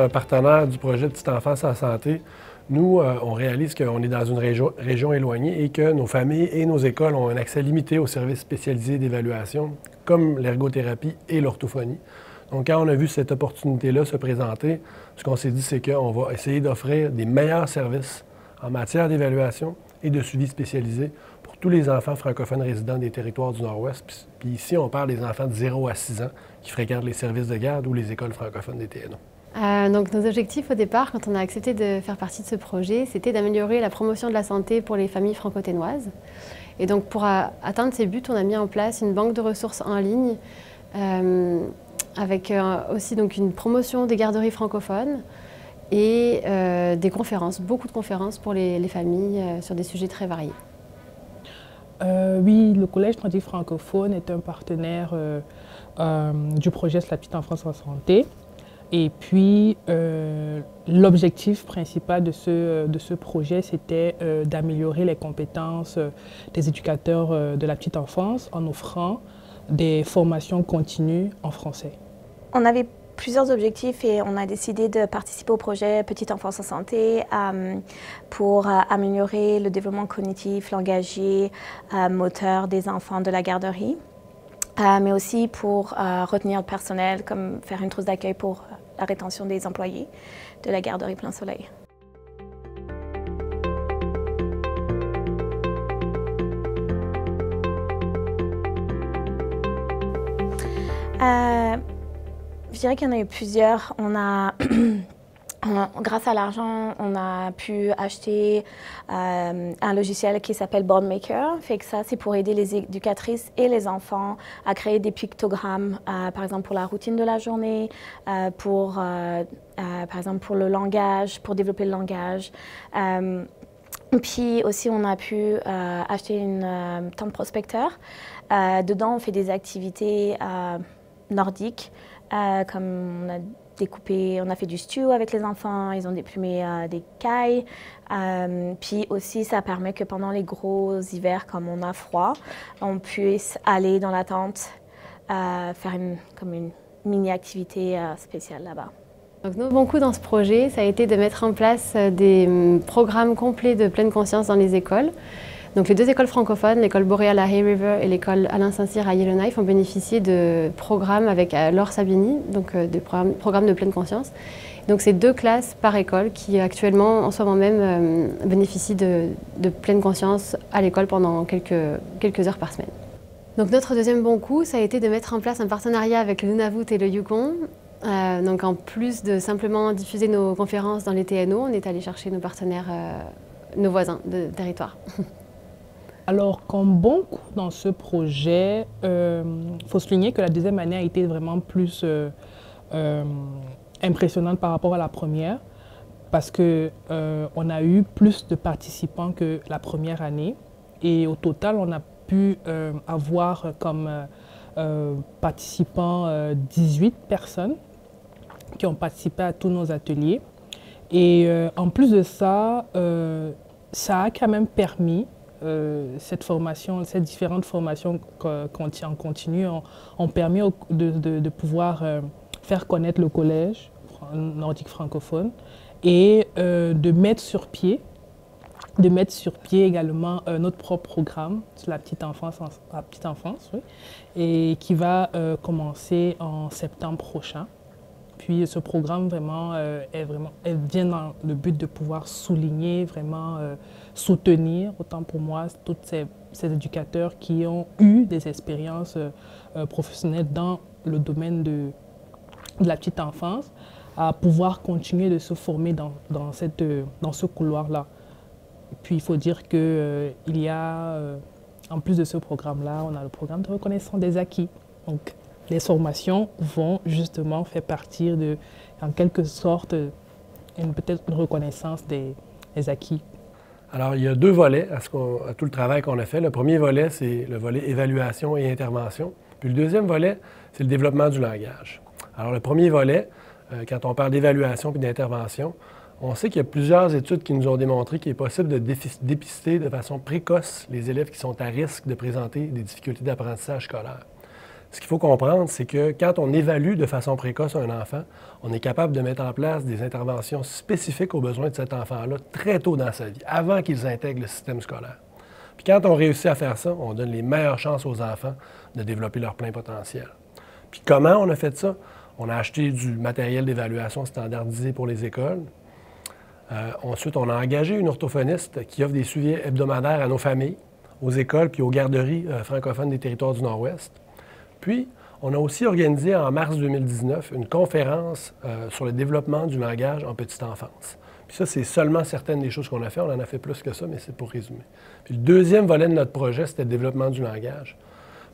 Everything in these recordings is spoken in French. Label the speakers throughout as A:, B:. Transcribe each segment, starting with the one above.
A: un partenaire du projet Petite Enfance en santé, nous, on réalise qu'on est dans une région éloignée et que nos familles et nos écoles ont un accès limité aux services spécialisés d'évaluation, comme l'ergothérapie et l'orthophonie. Donc, quand on a vu cette opportunité-là se présenter, ce qu'on s'est dit, c'est qu'on va essayer d'offrir des meilleurs services en matière d'évaluation et de suivi spécialisé pour tous les enfants francophones résidents des territoires du Nord-Ouest. Puis ici, on parle des enfants de 0 à 6 ans qui fréquentent les services de garde ou les écoles francophones des TNO.
B: Donc nos objectifs au départ, quand on a accepté de faire partie de ce projet, c'était d'améliorer la promotion de la santé pour les familles franco-ténoises. Et donc pour atteindre ces buts, on a mis en place une banque de ressources en ligne avec aussi donc une promotion des garderies francophones et des conférences, beaucoup de conférences pour les familles sur des sujets très variés.
C: Oui, le Collège nordique francophone est un partenaire du projet La Petite Enfance en santé. Et puis, l'objectif principal de ce projet, c'était d'améliorer les compétences des éducateurs de la petite enfance en offrant des formations continues en français.
D: On avait plusieurs objectifs et on a décidé de participer au projet Petite Enfance en santé pour améliorer le développement cognitif, langagier, moteur des enfants de la garderie. Mais aussi pour retenir le personnel, comme faire une trousse d'accueil pour la rétention des employés de la garderie Plein Soleil. Je dirais qu'il y en a eu plusieurs. Grâce à l'argent, on a pu acheter un logiciel qui s'appelle Boardmaker. Fait que ça, c'est pour aider les éducatrices et les enfants à créer des pictogrammes, par exemple pour la routine de la journée, par exemple pour le langage, pour développer le langage. Puis aussi, on a pu acheter une tente prospecteur. Dedans, on fait des activités nordiques, comme on a découpé, on a fait du stew avec les enfants, ils ont déplumé des cailles. Puis aussi, ça permet que pendant les gros hivers, comme on a froid, on puisse aller dans la tente, faire comme une mini-activité spéciale là-bas.
B: Donc nos bons coups dans ce projet, ça a été de mettre en place des programmes complets de pleine conscience dans les écoles. Donc les deux écoles francophones, l'école Boréal à Hay River et l'école Alain Saint-Cyr à Yellowknife, ont bénéficié de programmes avec Laure Sabini, donc des programmes de pleine conscience. Donc c'est 2 classes par école qui actuellement, en ce moment même, bénéficient de pleine conscience à l'école pendant quelques heures par semaine. Donc notre deuxième bon coup, ça a été de mettre en place un partenariat avec le Nunavut et le Yukon. Donc en plus de simplement diffuser nos conférences dans les TNO, on est allé chercher nos partenaires, nos voisins de territoire.
C: Alors, comme bon coup dans ce projet, faut souligner que la deuxième année a été vraiment plus impressionnante par rapport à la première, parce que on a eu plus de participants que la première année, et au total, on a pu avoir comme participants 18 personnes qui ont participé à tous nos ateliers. Et en plus de ça, ça a quand même permis cette formation, ces différentes formations qu'on tient en continu ont permis de pouvoir faire connaître le collège nordique francophone et de mettre sur pied également notre propre programme sur la petite enfance, oui, et qui va commencer en septembre prochain. Puis ce programme vraiment, elle vient dans le but de pouvoir souligner, vraiment soutenir, autant pour moi, tous ces éducateurs qui ont eu des expériences professionnelles dans le domaine de la petite enfance, à pouvoir continuer de se former dans ce couloir-là. Puis il faut dire qu'il y a, en plus de ce programme-là, on a le programme de reconnaissance des acquis. Donc, les formations vont justement faire partie de, en quelque sorte, peut-être une reconnaissance des acquis.
A: Alors, il y a 2 volets à tout le travail qu'on a fait. Le premier volet, c'est le volet évaluation et intervention. Puis le deuxième volet, c'est le développement du langage. Alors, le premier volet, quand on parle d'évaluation et d'intervention, on sait qu'il y a plusieurs études qui nous ont démontré qu'il est possible de dépister de façon précoce les élèves qui sont à risque de présenter des difficultés d'apprentissage scolaire. Ce qu'il faut comprendre, c'est que quand on évalue de façon précoce un enfant, on est capable de mettre en place des interventions spécifiques aux besoins de cet enfant-là très tôt dans sa vie, avant qu'ils intègrent le système scolaire. Puis quand on réussit à faire ça, on donne les meilleures chances aux enfants de développer leur plein potentiel. Puis comment on a fait ça? On a acheté du matériel d'évaluation standardisé pour les écoles. Ensuite, on a engagé une orthophoniste qui offre des suivis hebdomadaires à nos familles, aux écoles puis aux garderies francophones des territoires du Nord-Ouest. Puis, on a aussi organisé en mars 2019 une conférence sur le développement du langage en petite enfance. Puis ça, c'est seulement certaines des choses qu'on a fait. On en a fait plus que ça, mais c'est pour résumer. Puis le deuxième volet de notre projet, c'était le développement du langage.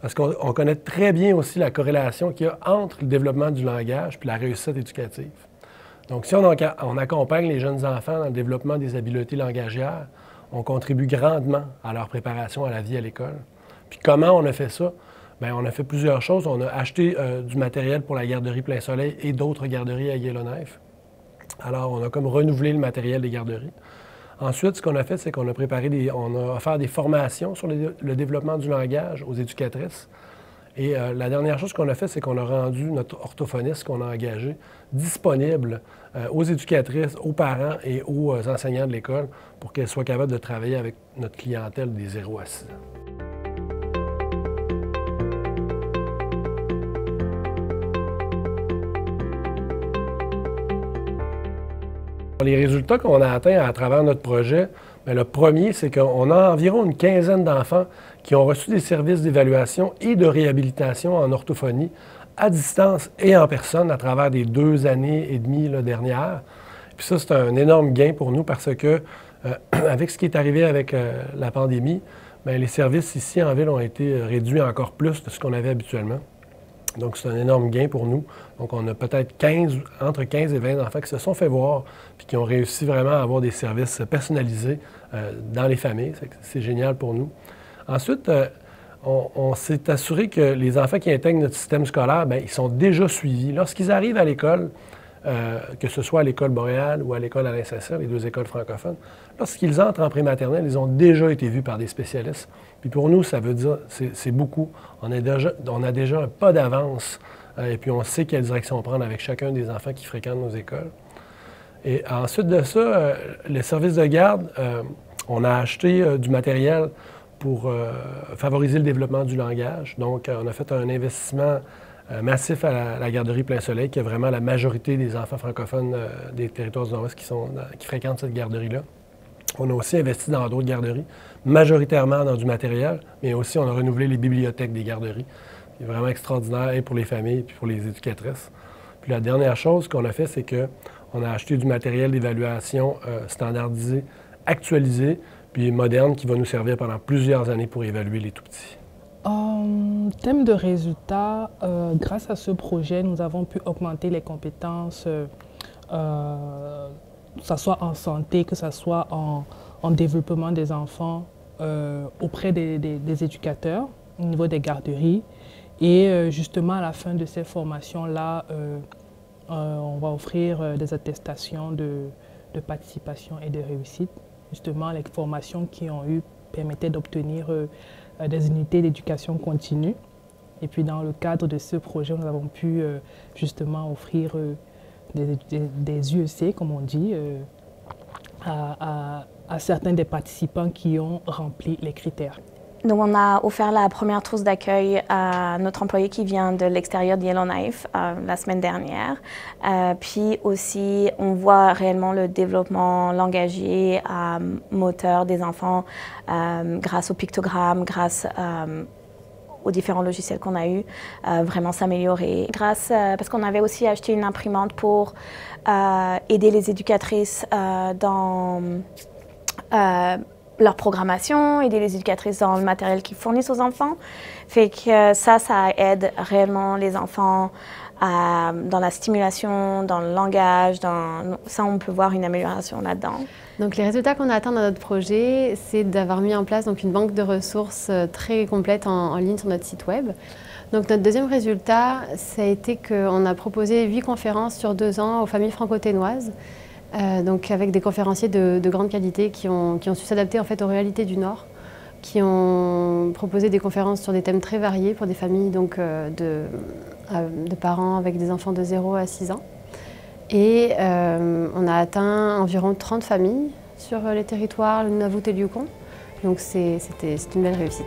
A: Parce qu'on connaît très bien aussi la corrélation qu'il y a entre le développement du langage puis la réussite éducative. Donc, si on accompagne les jeunes enfants dans le développement des habiletés langagières, on contribue grandement à leur préparation à la vie à l'école. Puis comment on a fait ça? Bien, on a fait plusieurs choses. On a acheté du matériel pour la garderie Plein Soleil et d'autres garderies à Yellowknife. Alors, on a comme renouvelé le matériel des garderies. Ensuite, ce qu'on a fait, c'est qu'on a on a offert des formations sur le développement du langage aux éducatrices. Et la dernière chose qu'on a fait, c'est qu'on a rendu notre orthophoniste qu'on a engagé disponible aux éducatrices, aux parents et aux enseignants de l'école pour qu'elles soient capables de travailler avec notre clientèle des 0 à 6 ans. Les résultats qu'on a atteints à travers notre projet, bien, le premier, c'est qu'on a environ une quinzaine d'enfants qui ont reçu des services d'évaluation et de réhabilitation en orthophonie à distance et en personne à travers des 2 années et demie dernières. Puis ça, c'est un énorme gain pour nous parce que, avec ce qui est arrivé avec la pandémie, bien, les services ici en ville ont été réduits encore plus de ce qu'on avait habituellement. Donc, c'est un énorme gain pour nous. Donc, on a peut-être entre 15 et 20 enfants qui se sont fait voir puis qui ont réussi vraiment à avoir des services personnalisés dans les familles. C'est génial pour nous. Ensuite, on s'est assuré que les enfants qui intègrent notre système scolaire, bien, ils sont déjà suivis. Lorsqu'ils arrivent à l'école, que ce soit à l'école boréale ou à l'école Alain Saint-Cyr, les 2 écoles francophones, lorsqu'ils entrent en prématernelle, ils ont déjà été vus par des spécialistes. Puis pour nous, ça veut dire, c'est beaucoup. On a déjà un pas d'avance et puis on sait quelle direction prendre avec chacun des enfants qui fréquentent nos écoles. Et ensuite de ça, les services de garde, on a acheté du matériel pour favoriser le développement du langage. Donc, on a fait un investissement massif à la garderie Plein Soleil, qui a vraiment la majorité des enfants francophones des territoires du Nord-Ouest qui fréquentent cette garderie-là. On a aussi investi dans d'autres garderies, majoritairement dans du matériel, mais aussi on a renouvelé les bibliothèques des garderies. C'est vraiment extraordinaire et pour les familles et pour les éducatrices. Puis la dernière chose qu'on a fait, c'est qu'on a acheté du matériel d'évaluation standardisé, actualisé, puis moderne, qui va nous servir pendant plusieurs années pour évaluer les tout-petits.
C: En termes de résultats, grâce à ce projet, nous avons pu augmenter les compétences, que ce soit en santé, que ce soit en développement des enfants auprès des éducateurs, au niveau des garderies. Et justement, à la fin de ces formations-là, on va offrir des attestations de participation et de réussite. Justement, les formations qu'ils ont eues permettaient d'obtenir des unités d'éducation continue. Et puis, dans le cadre de ce projet, nous avons pu justement offrir des UEC, comme on dit, à certains des participants qui ont rempli les critères.
D: Donc, on a offert la première trousse d'accueil à notre employé qui vient de l'extérieur de Yellowknife la semaine dernière. Puis aussi, on voit réellement le développement langagier, moteur des enfants grâce aux pictogrammes, grâce aux différents logiciels qu'on a eus, vraiment s'améliorer. Parce qu'on avait aussi acheté une imprimante pour aider les éducatrices dans leur programmation, aider les éducatrices dans le matériel qu'ils fournissent aux enfants. Fait que ça aide réellement les enfants dans la stimulation, dans le langage, ça on peut voir une amélioration là-dedans.
B: Donc les résultats qu'on a atteints dans notre projet, c'est d'avoir mis en place donc, une banque de ressources très complète en ligne sur notre site web. Donc notre deuxième résultat, ça a été qu'on a proposé 8 conférences sur 2 ans aux familles franco-ténoises. Donc avec des conférenciers de grande qualité qui ont su s'adapter en fait aux réalités du Nord, qui ont proposé des conférences sur des thèmes très variés pour des familles donc, de parents avec des enfants de 0 à 6 ans. Et on a atteint environ 30 familles sur les territoires, le Nunavut et le Yukon. Donc c'est une belle réussite.